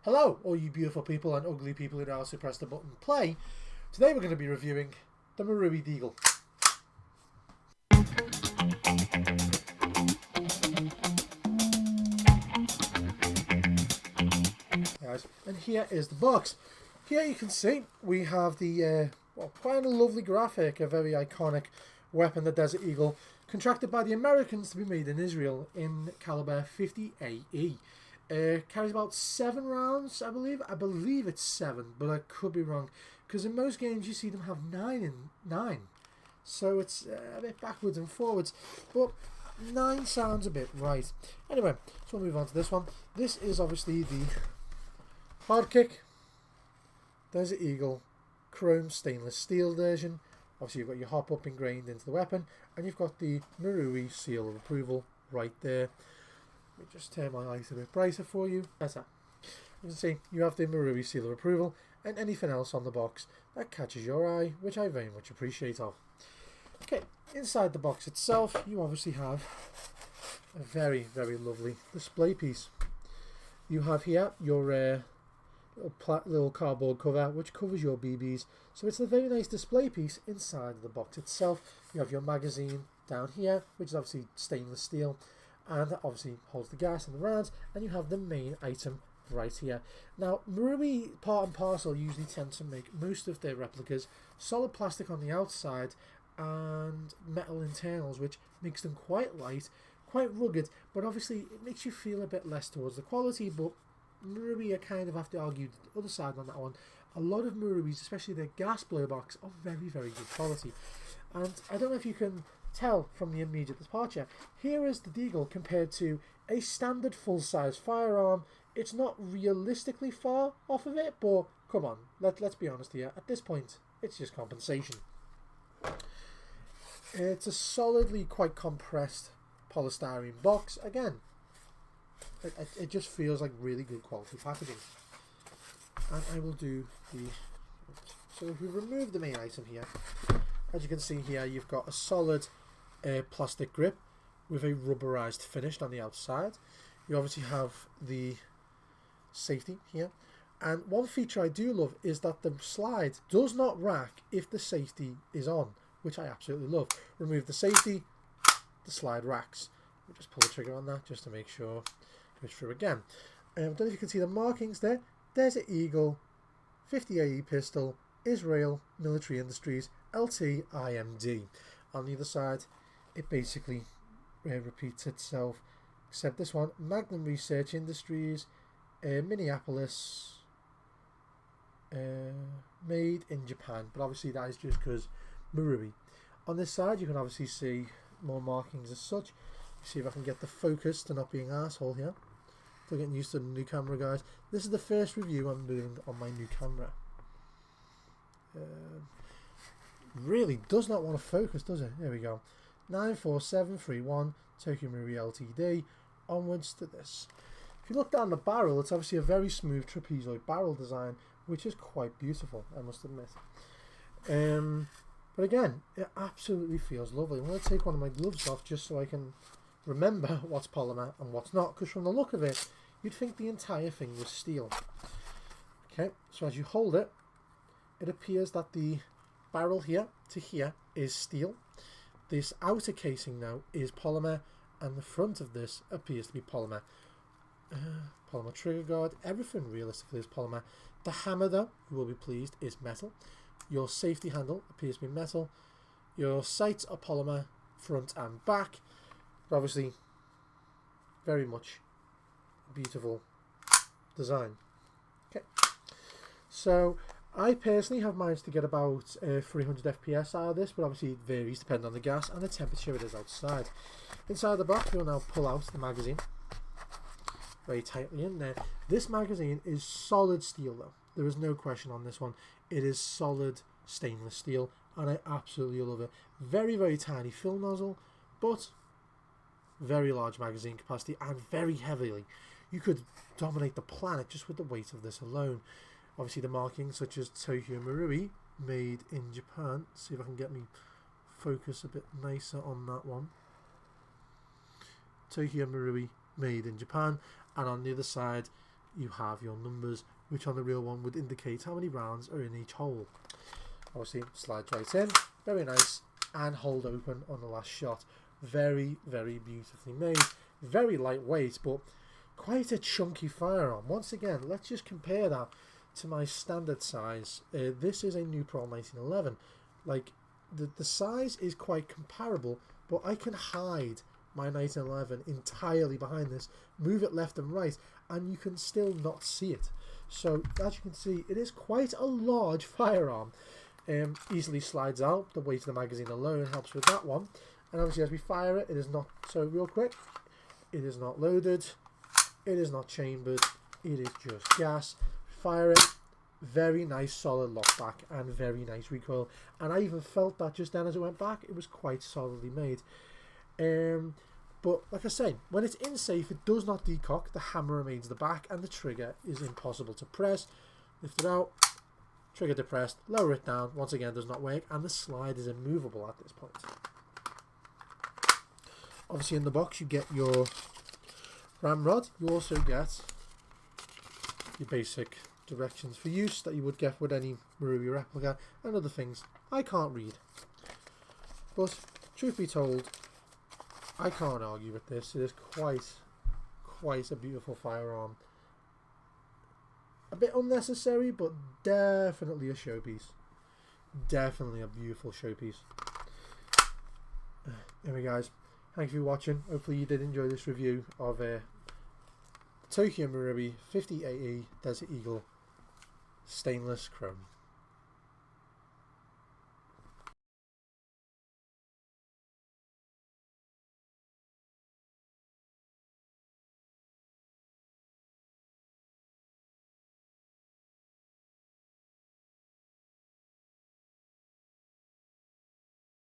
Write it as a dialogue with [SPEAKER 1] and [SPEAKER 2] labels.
[SPEAKER 1] Hello, all you beautiful people and ugly people who know how to press the button play. Today we're going to be reviewing the Marui Deagle. Guys, and here is the box. Here you can see we have the quite a lovely graphic, a very iconic weapon, the Desert Eagle, contracted by the Americans to be made in Israel in caliber 50 AE. Carries about 7 rounds, I believe. I believe it's 7, but I could be wrong, because in most games you see them have 9. So it's a bit backwards and forwards, but 9 sounds a bit right. Anyway, so we'll move on to this one. This is obviously the hard kick Desert Eagle chrome stainless steel version. Obviously you've got your hop up ingrained into the weapon, and you've got the Marui seal of approval right there. Let me just turn my lights a bit brighter for you. That's that. You can see you have the Marui seal of approval and anything else on the box that catches your eye, which I very much appreciate of. Okay, inside the box itself you obviously have a very, very lovely display piece. You have here your little cardboard cover which covers your BBs, so it's a very nice display piece inside of the box itself. You have your magazine down here, which is obviously stainless steel, and that obviously holds the gas and the rounds, and you have the main item right here. Now, Marui part and parcel usually tend to make most of their replicas solid plastic on the outside and metal internals, which makes them quite light, quite rugged, but obviously it makes you feel a bit less towards the quality. But Marui, I kind of have to argue the other side on that one. A lot of Maruis, especially their gas blowbacks, are very, very good quality. And I don't know if you can tell from the immediate departure. Here is the Deagle compared to a standard full-size firearm. It's not realistically far off of it, but come on, let's be honest here. At this point, it's just compensation. It's a solidly quite compressed polystyrene box. Again, it just feels like really good quality packaging. And I will do the... So if we remove the main item here, as you can see here, you've got a solid plastic grip with a rubberized finish on the outside. You obviously have the safety here, and one feature I do love is that the slide does not rack if the safety is on, which I absolutely love. Remove the safety, the slide racks. We'll just pull the trigger on that just to make sure it goes through again. I don't know if you can see the markings there. Desert Eagle 50 AE pistol, Israel Military Industries, LT IMD. On the other side, it basically repeats itself, except this one, Magnum Research Industries, Minneapolis, made in Japan. But obviously that is just because Marui. On this side you can obviously see more markings as such. See if I can get the focus to not being an asshole here. Still getting used to the new camera, guys. This is the first review I'm doing on my new camera. Really does not want to focus, does it? There we go. 94731 Tokyo Marui Ltd. Onwards to this. If you look down the barrel, it's obviously a very smooth trapezoid barrel design, which is quite beautiful, I must admit. But again, it absolutely feels lovely. I'm going to take one of my gloves off just so I can remember what's polymer and what's not, because from the look of it, you'd think the entire thing was steel. Okay, so as you hold it, it appears that the barrel here to here is steel. This outer casing now is polymer, and the front of this appears to be polymer. Polymer trigger guard, everything realistically is polymer. The hammer, though, you will be pleased, is metal. Your safety handle appears to be metal. Your sights are polymer, front and back. But obviously, very much beautiful design. Okay, so I personally have managed to get about 300 FPS out of this, but obviously it varies depending on the gas and the temperature it is outside. Inside the box, we'll now pull out the magazine very tightly in there. This magazine is solid steel, though. There is no question on this one. It is solid stainless steel, and I absolutely love it. Very, very tiny fill nozzle, but very large magazine capacity and very heavily. You could dominate the planet just with the weight of this alone. Obviously the markings such as Tokyo Marui, made in Japan. See if I can get me focus a bit nicer on that one. Tokyo Marui, made in Japan. And on the other side you have your numbers, which on the real one would indicate how many rounds are in each hole. Obviously slides right in, very nice, and hold open on the last shot. Very, very beautifully made, very lightweight, but quite a chunky firearm. Once again, let's just compare that to my standard size. This is a new Pro 1911. Like, the size is quite comparable, but I can hide my 1911 entirely behind this, move it left and right, and you can still not see it. So as you can see, it is quite a large firearm. Easily slides out. The weight of the magazine alone helps with that one. And obviously as we fire it, it is not, so real quick, it is not loaded, it is not chambered, it is just gas. Fire it, very nice solid lockback and very nice recoil. And I even felt that just then as it went back, it was quite solidly made. But like I say, when it's in safe, it does not decock, the hammer remains at the back, and the trigger is impossible to press. Lift it out, trigger depressed, lower it down, once again does not work, and the slide is immovable at this point. Obviously in the box you get your ramrod, you also get your basic directions for use that you would get with any Marui replica, and other things I can't read. But truth be told, I can't argue with this. It is quite a beautiful firearm. A bit unnecessary, but definitely a showpiece. Definitely a beautiful showpiece. Anyway guys, thank you for watching. Hopefully you did enjoy this review of Tokyo Marui 50AE Desert Eagle stainless chrome.